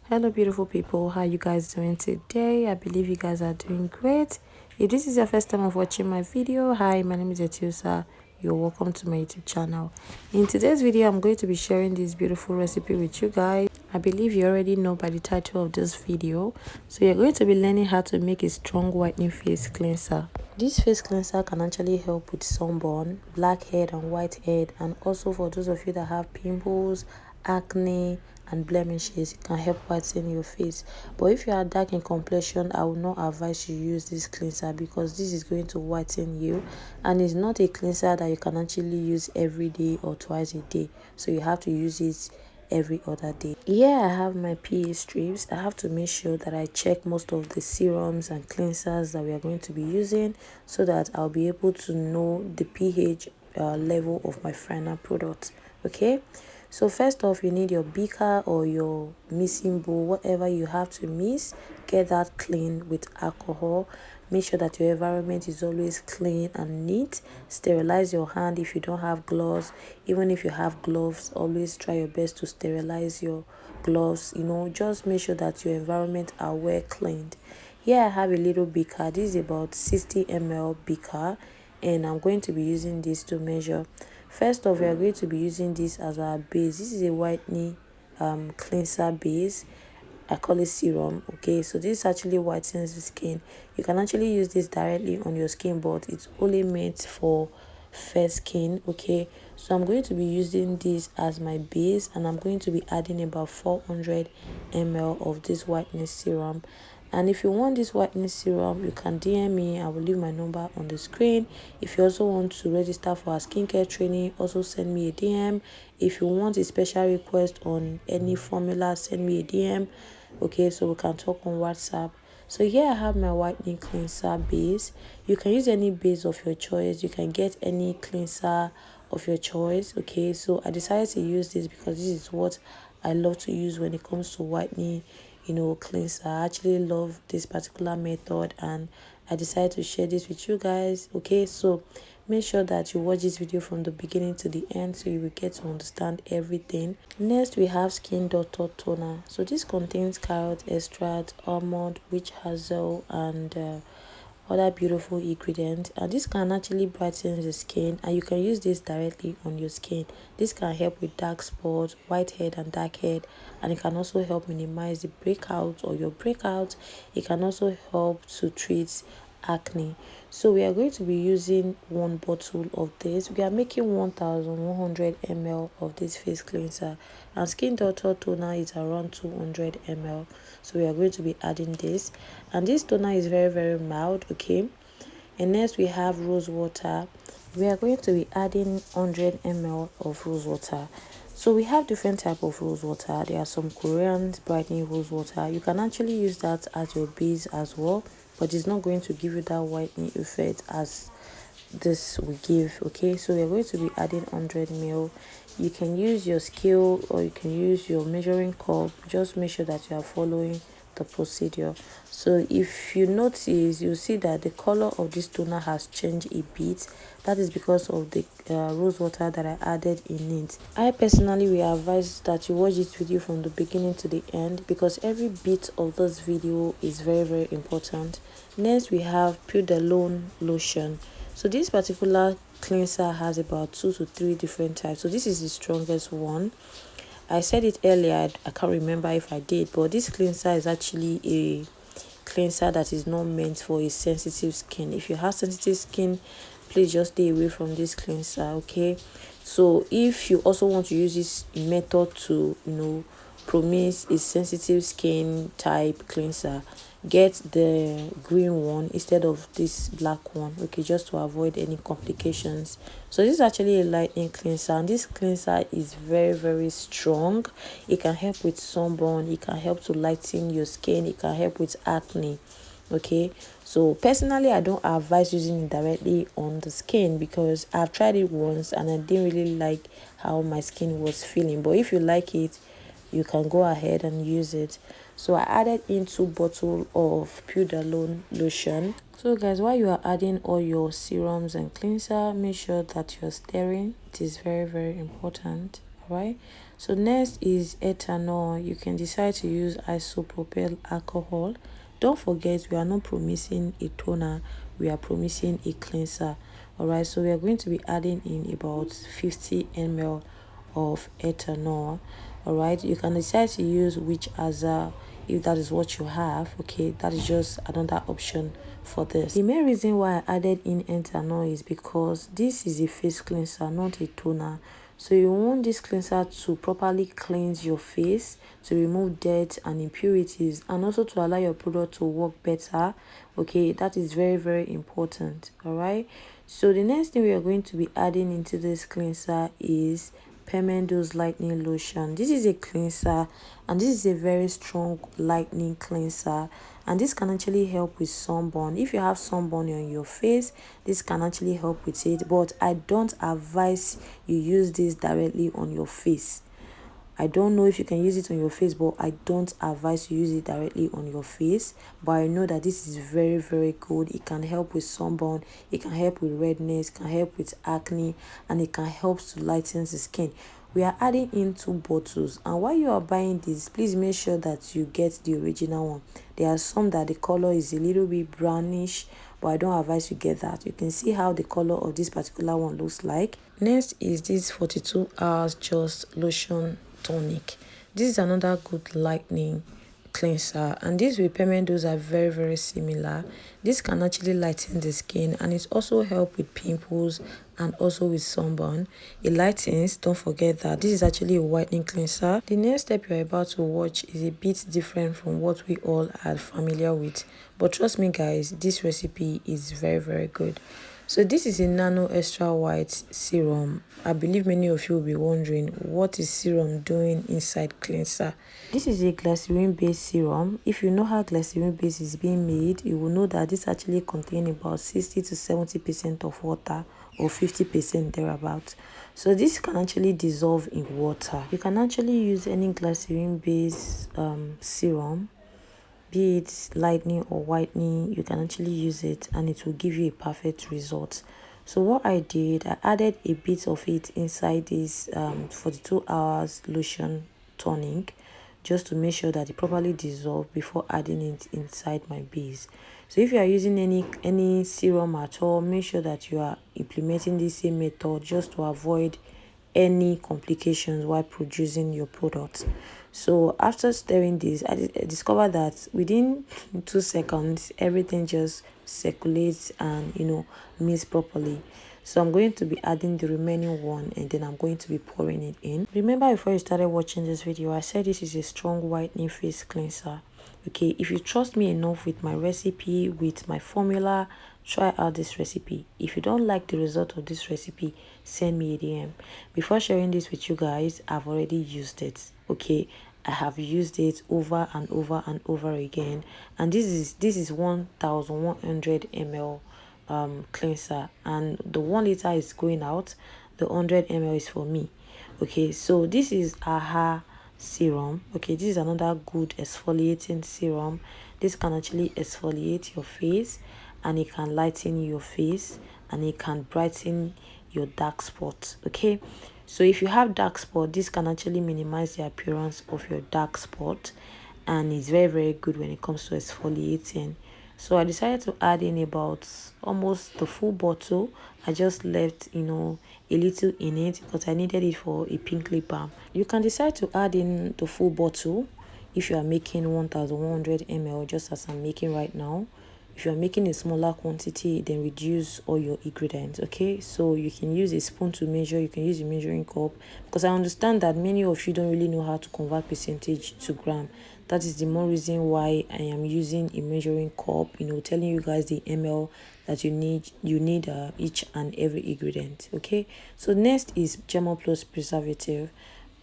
Hello beautiful people, how you guys doing today? I believe you guys are doing great. If this is your first time of watching my video, hi, my name is Etiusa. You're welcome to my YouTube channel. In today's video, I'm going to be sharing this beautiful recipe with you guys. I believe you already know by the title of this video. So you're going to be learning how to make a strong whitening face cleanser. This face cleanser can actually help with sunburn, blackhead and whitehead, and also for those of you that have pimples, acne and blemishes, it can help whiten your face. But if you are dark in complexion, I would not advise you use this cleanser because this is going to whiten you, and it's not a cleanser that you can actually use every day or twice a day, so you have to use it every other day. Here I have my PA strips. I have to make sure that I check most of the serums and cleansers that we are going to be using so that I'll be able to know the pH level of my final product. Okay, so first off, you need your beaker or your mixing bowl, whatever you have to mix. Get that clean with alcohol. Make sure that your environment is always clean and neat. Sterilize your hand if you don't have gloves. Even if you have gloves, always try your best to sterilize your gloves. Just make sure that your environment are well cleaned. Here I have a little beaker. This is about 60 ml beaker, and I'm going to be using this to measure. First off, we are going to be using this as our base. This is a whitening cleanser base. I call it serum. Okay, so this actually whitens the skin. You can actually use this directly on your skin, but it's only meant for fair skin. Okay, so I'm going to be using this as my base, and I'm going to be adding about 400 ml of this whitening serum. And if you want this whitening serum, you can DM me. I will leave my number on the screen. If you also want to register for our skincare training, also send me a DM. If you want a special request on any formula, send me a DM. Okay, so we can talk on WhatsApp. So here I have my whitening cleanser base. You can use any base of your choice. You can get any cleanser of your choice. Okay, so I decided to use this because this is what I love to use when it comes to whitening cleanser. I actually love this particular method, and I decided to share this with you guys. Okay, so make sure that you watch this video from the beginning to the end so you will get to understand everything. Next, we have Skin Doctor toner. So this contains carrot extract, almond, witch hazel, and other beautiful ingredients, and this can actually brighten the skin, and you can use this directly on your skin. This can help with dark spots, whitehead and darkhead, and it can also help minimize the breakout or your breakout. It can also help to treat acne. So we are going to be using one bottle of this. We are making 1100 ml of this face cleanser, and Skin Doctor toner is around 200 ml. So we are going to be adding this, and this toner is very mild. Okay, and next we have rose water. We are going to be adding 100 ml of rose water. So we have different type of rose water. There are some Korean brightening rose water. You can actually use that as your base as well, but it's not going to give you that whitening effect as this will give. Okay, so we're going to be adding 100 ml. You can use your scale or you can use your measuring cup. Just make sure that you are following the procedure. So if you notice, you see that the color of this toner has changed a bit. That is because of the rose water that I added in it. I personally will advise that you watch this video from the beginning to the end because every bit of this video is very important. Next, we have Pure lotion. So this particular cleanser has about 2 to 3 different types. So this is the strongest one. I said it earlier, I can't remember if I did, but this cleanser is actually a cleanser that is not meant for a sensitive skin. If you have sensitive skin, please just stay away from this cleanser. Okay, so if you also want to use this method to promise a sensitive skin type cleanser, get the green one instead of this black one. Okay, just to avoid any complications. So this is actually a lightning cleanser, and this cleanser is very strong. It can help with sunburn, it can help to lighten your skin, it can help with acne. Okay, so personally I don't advise using it directly on the skin because I've tried it once and I didn't really like how my skin was feeling. But if you like it, you can go ahead and use it. So I added in 2 bottles of Pure lotion. So guys, while you are adding all your serums and cleanser, make sure that you're stirring. It is very important. All right, So next is ethanol. You can decide to use isopropyl alcohol. Don't forget, we are not promising a toner, we are promising a cleanser. All right, so we are going to be adding in about 50 ml of ethanol. All right, you can decide to use which other if that is what you have. Okay, that is just another option for this. The main reason why I added in ethanol is because this is a face cleanser, not a toner. So you want this cleanser to properly cleanse your face, to remove dirt and impurities, and also to allow your product to work better. Okay, that is very important. All right, so the next thing we are going to be adding into this cleanser is pimples lightening lotion. This is a cleanser, and this is a very strong lightening cleanser, and this can actually help with sunburn. If you have sunburn on your face, this can actually help with it, but I don't advise you use this directly on your face. I don't know if you can use it on your face, but I don't advise you use it directly on your face. But I know that this is very good. It can help with sunburn, it can help with redness, it can help with acne, and it can help to lighten the skin. We are adding in 2 bottles, and while you are buying this, please make sure that you get the original one. There are some that the color is a little bit brownish, but I don't advise you get that. You can see how the color of this particular one looks like. Next is this 42 hours just lotion tonic. This is another good lightening cleanser, and these repayment dose are very similar. This can actually lighten the skin, and it also help with pimples and also with sunburn. It lightens. Don't forget that this is actually a whitening cleanser. The next step you're about to watch is a bit different from what we all are familiar with, but trust me guys, this recipe is very good. So this is a nano extra white serum. I believe many of you will be wondering, what is serum doing inside cleanser? This is a glycerin based serum. If you know how glycerin base is being made, you will know that this actually contains about 60 to 70% of water, or 50% thereabout. So this can actually dissolve in water. You can actually use any glycerin based serum, be it lightening or whitening. You can actually use it and it will give you a perfect result. So what I did, I added a bit of it inside this 42 hours lotion tonic, just to make sure that it properly dissolves before adding it inside my base. So if you are using any serum at all, make sure that you are implementing the same method, just to avoid any complications while producing your product. So after stirring this, I discovered that within 2 seconds everything just circulates and mix properly. So I'm going to be adding the remaining one, and then I'm going to be pouring it in. Remember, before you started watching this video, I said this is a strong whitening face cleanser. Okay, if you trust me enough with my recipe, with my formula, try out this recipe. If you don't like the result of this recipe, send me a DM. Before sharing this with you guys, I've already used it. Okay, I have used it over and over again, and this is 1100 ml cleanser, and the 1 liter is going out, the 100 ml is for me. Okay, so this is AHA serum. Okay, this is another good exfoliating serum. This can actually exfoliate your face, and it can lighten your face, and it can brighten your dark spots. Okay, so if you have dark spot, this can actually minimize the appearance of your dark spot, and it's very good when it comes to exfoliating. So I decided to add in about almost the full bottle. I just left a little in it because I needed it for a pink lip balm. You can decide to add in the full bottle if you are making 1100 ml, just as I'm making right now. If you are making a smaller quantity, then reduce all your ingredients. Okay, so you can use a spoon to measure, you can use a measuring cup, because I understand that many of you don't really know how to convert percentage to gram. That is the more reason why I am using a measuring cup, telling you guys the ml that you need each and every ingredient. Okay, so next is German Plus preservative.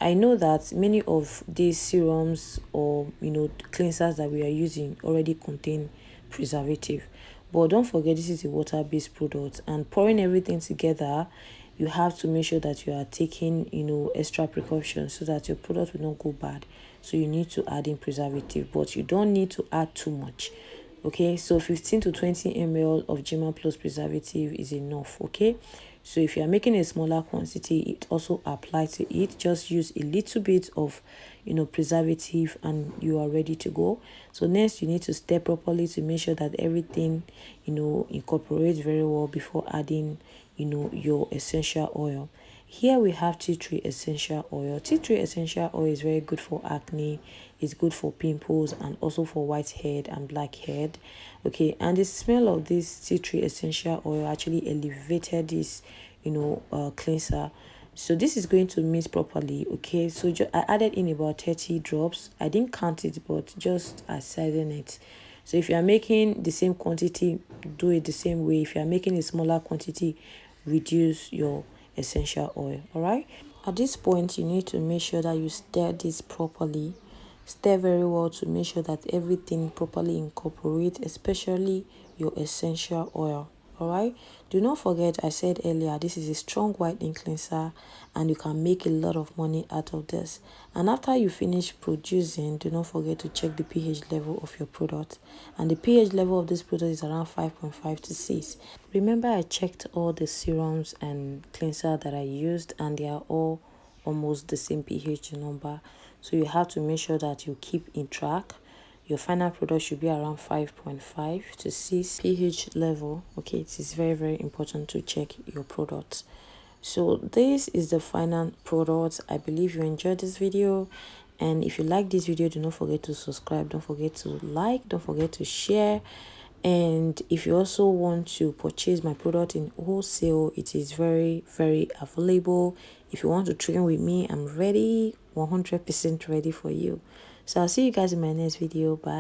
I know that many of these serums or cleansers that we are using already contain preservative, but don't forget this is a water-based product, and pouring everything together, you have to make sure that you are taking extra precautions so that your product will not go bad. So you need to add in preservative, but you don't need to add too much. Okay, so 15 to 20 ml of German Plus preservative is enough. Okay, So if you are making a smaller quantity, it also applies to it. Just use a little bit of, preservative, and you are ready to go. So next, you need to stir properly to make sure that everything, incorporates very well before adding, your essential oil. Here we have tea tree essential oil. Tea tree essential oil is very good for acne, it's good for pimples, and also for whitehead and blackhead. Okay, and the smell of this tea tree essential oil actually elevated this, cleanser. So this is going to mix properly. Okay, so I added in about 30 drops. I didn't count it, but just sizing it. So if you are making the same quantity, do it the same way. If you are making a smaller quantity, reduce your essential oil. All right, at this point you need to make sure that you stir this properly. Stir very well to make sure that everything properly incorporates, especially your essential oil. All right, do not forget, I said earlier, this is a strong whitening cleanser and you can make a lot of money out of this. And after you finish producing, do not forget to check the pH level of your product, and the pH level of this product is around 5.5 to 6. Remember, I checked all the serums and cleanser that I used and they are all almost the same pH number. So you have to make sure that you keep in track. Your final product should be around 5.5 to 6 pH level. Okay, it is very, very important to check your product. So this is the final product. I believe you enjoyed this video, and if you like this video, do not forget to subscribe, don't forget to like, don't forget to share. And if you also want to purchase my product in wholesale, it is very, very available. If you want to train with me, I'm ready, 100% ready for you. So I'll see you guys in my next video. Bye.